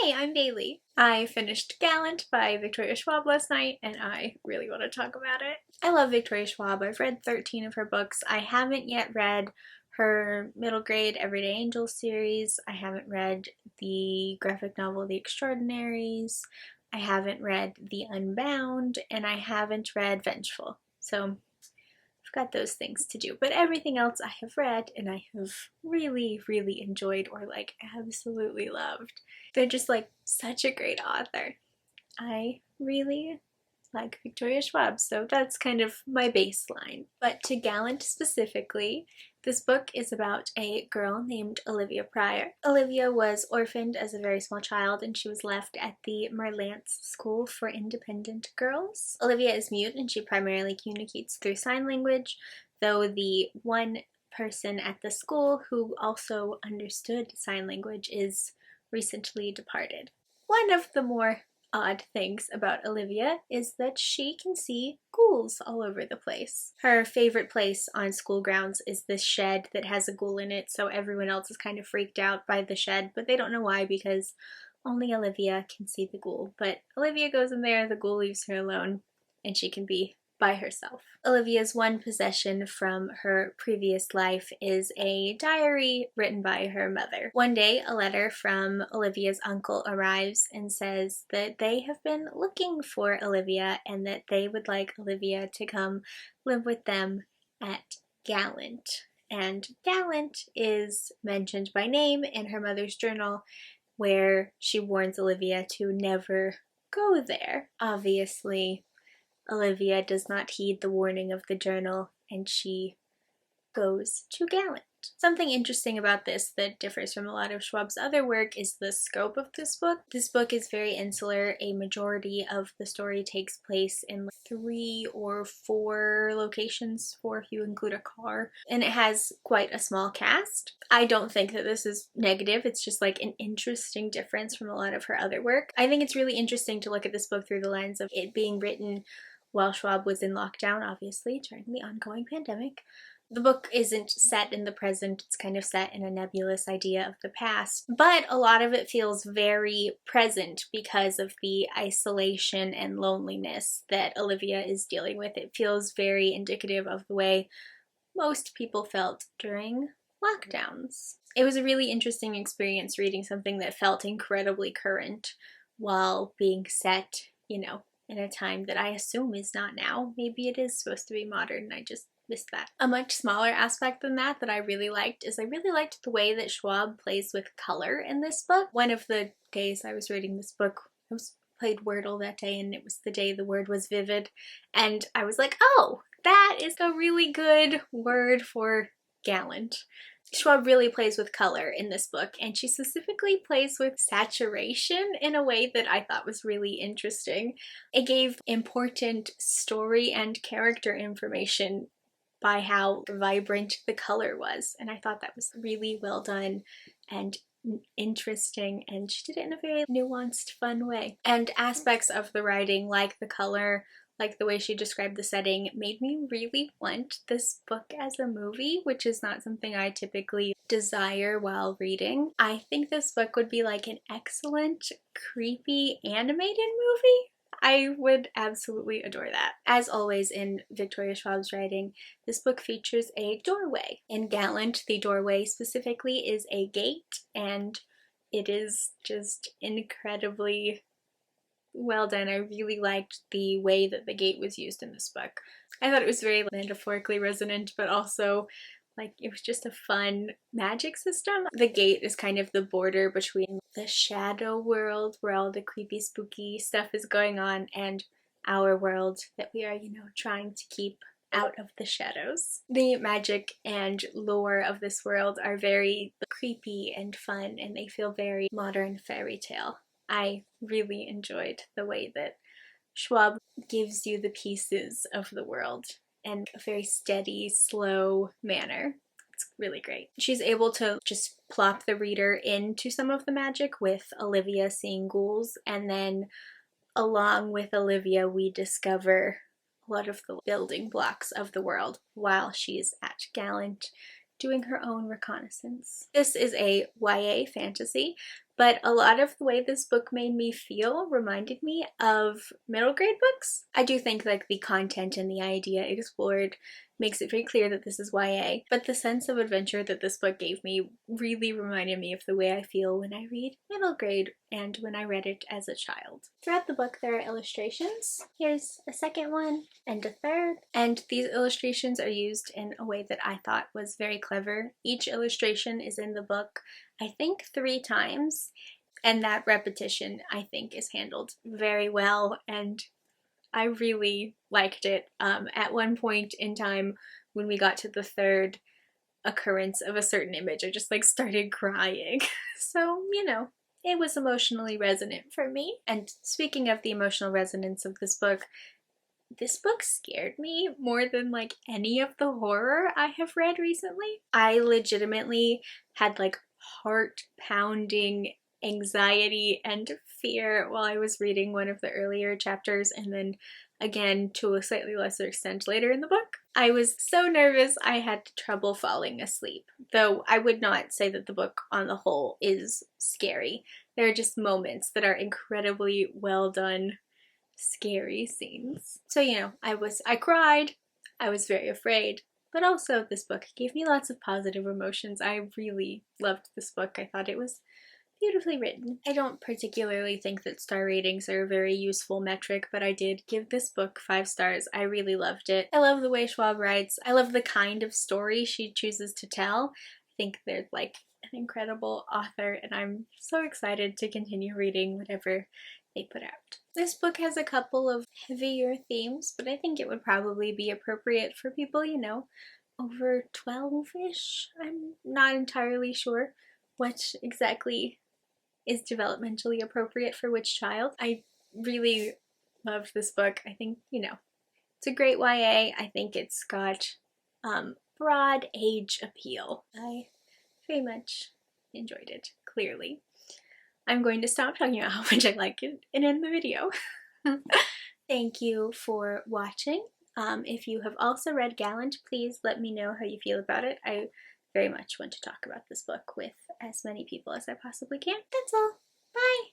Hi, I'm Bailey. I finished Gallant by Victoria Schwab last night and I really want to talk about it. I love Victoria Schwab. I've read 13 of her books. I haven't yet read her middle grade Everyday Angel series. I haven't read the graphic novel The Extraordinaries. I haven't read The Unbound, and I haven't read Vengeful. So I've got those things to do, but everything else I have read and I have really, really enjoyed or like absolutely loved. They're just like such a great author. I really like Victoria Schwab, so that's kind of my baseline. But to Gallant specifically, this book is about a girl named Olivia Pryor. Olivia was orphaned as a very small child and she was left at the Merlantz School for Independent Girls. Olivia is mute and she primarily communicates through sign language, though the one person at the school who also understood sign language is recently departed. One of the more odd things about Olivia is that she can see ghouls all over the place. Her favorite place on school grounds is this shed that has a ghoul in it, so everyone else is kind of freaked out by the shed, but they don't know why because only Olivia can see the ghoul. But Olivia goes in there, the ghoul leaves her alone, and she can be by herself. Olivia's one possession from her previous life is a diary written by her mother. One day, a letter from Olivia's uncle arrives and says that they have been looking for Olivia and that they would like Olivia to come live with them at Gallant. And Gallant is mentioned by name in her mother's journal, where she warns Olivia to never go there. Obviously, Olivia does not heed the warning of the journal and she goes to Gallant. Something interesting about this that differs from a lot of Schwab's other work is the scope of this book. This book is very insular. A majority of the story takes place in 3 or 4 locations, 4 if you include a car, and it has quite a small cast. I don't think that this is negative, it's just like an interesting difference from a lot of her other work. I think it's really interesting to look at this book through the lens of it being written while Schwab was in lockdown, obviously, during the ongoing pandemic. The book isn't set in the present, it's kind of set in a nebulous idea of the past, but a lot of it feels very present because of the isolation and loneliness that Olivia is dealing with. It feels very indicative of the way most people felt during lockdowns. It was a really interesting experience reading something that felt incredibly current while being set, you know, in a time that I assume is not now. Maybe it is supposed to be modern, I just missed that. A much smaller aspect than that I really liked is I really liked the way that Schwab plays with color in this book. One of the days I was reading this book, I played Wordle that day and it was the day the word was vivid, and I was like, oh, that is a really good word for Gallant. Schwab really plays with color in this book, and she specifically plays with saturation in a way that I thought was really interesting. It gave important story and character information by how vibrant the color was, and I thought that was really well done and interesting, and she did it in a very nuanced, fun way. And aspects of the writing, like the color, like the way she described the setting, made me really want this book as a movie, which is not something I typically desire while reading. I think this book would be like an excellent, creepy animated movie. I would absolutely adore that. As always in Victoria Schwab's writing, this book features a doorway. In Gallant, the doorway specifically is a gate, and it is just incredibly well done. I really liked the way that the gate was used in this book. I thought it was very metaphorically resonant, but also like it was just a fun magic system. The gate is kind of the border between the shadow world where all the creepy spooky stuff is going on and our world that we are, you know, trying to keep out of the shadows. The magic and lore of this world are very creepy and fun, and they feel very modern fairy tale. I really enjoyed the way that Schwab gives you the pieces of the world in a very steady, slow manner. It's really great. She's able to just plop the reader into some of the magic with Olivia seeing ghouls, and then along with Olivia we discover a lot of the building blocks of the world while she's at Gallant doing her own reconnaissance. This is a YA fantasy, but a lot of the way this book made me feel reminded me of middle grade books. I do think like the content and the idea explored makes it very clear that this is YA, but the sense of adventure that this book gave me really reminded me of the way I feel when I read middle grade and when I read it as a child. Throughout the book there are illustrations. Here's a second one and a third, and these illustrations are used in a way that I thought was very clever. Each illustration is in the book, I think 3 times, and that repetition I think is handled very well, and I really liked it. At one point in time when we got to the 3rd occurrence of a certain image, I just like started crying. So, you know, it was emotionally resonant for me. And speaking of the emotional resonance of this book scared me more than like any of the horror I have read recently. I legitimately had like heart-pounding anxiety and fear while I was reading one of the earlier chapters, and then again to a slightly lesser extent later in the book. I was so nervous I had trouble falling asleep, though I would not say that the book on the whole is scary. There are just moments that are incredibly well done, scary scenes. So, you know, I cried, I was very afraid, but also this book gave me lots of positive emotions. I really loved this book. I thought it was beautifully written. I don't particularly think that star ratings are a very useful metric, but I did give this book 5 stars. I really loved it. I love the way Schwab writes. I love the kind of story she chooses to tell. I think they're like an incredible author, and I'm so excited to continue reading whatever they put out. This book has a couple of heavier themes, but I think it would probably be appropriate for people, you know, over 12-ish. I'm not entirely sure what exactly is developmentally appropriate for which child. I really loved this book. I think, you know, it's a great YA. I think it's got broad age appeal. I very much enjoyed it, clearly. I'm going to stop talking about how much I like it and end the video. Thank you for watching. If you have also read Gallant, please let me know how you feel about it. I very much want to talk about this book with as many people as I possibly can. That's all. Bye!